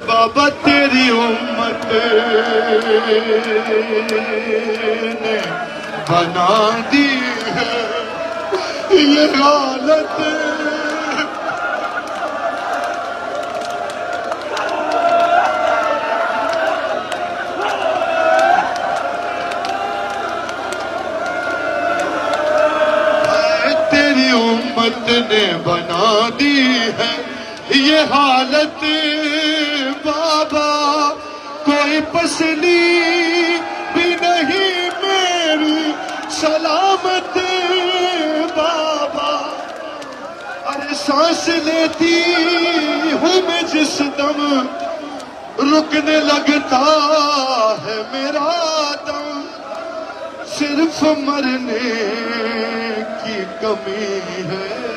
बाबा तेरी उम्मत ने बना दी है ये हालत। तेरी उम्मत ने बना दी है ये हालत बाबा, कोई पसली भी नहीं मेरी सलामत बाबा। अरे सांस लेती हूँ मैं जिस दम, रुकने लगता है मेरा दम, सिर्फ मरने की कमी है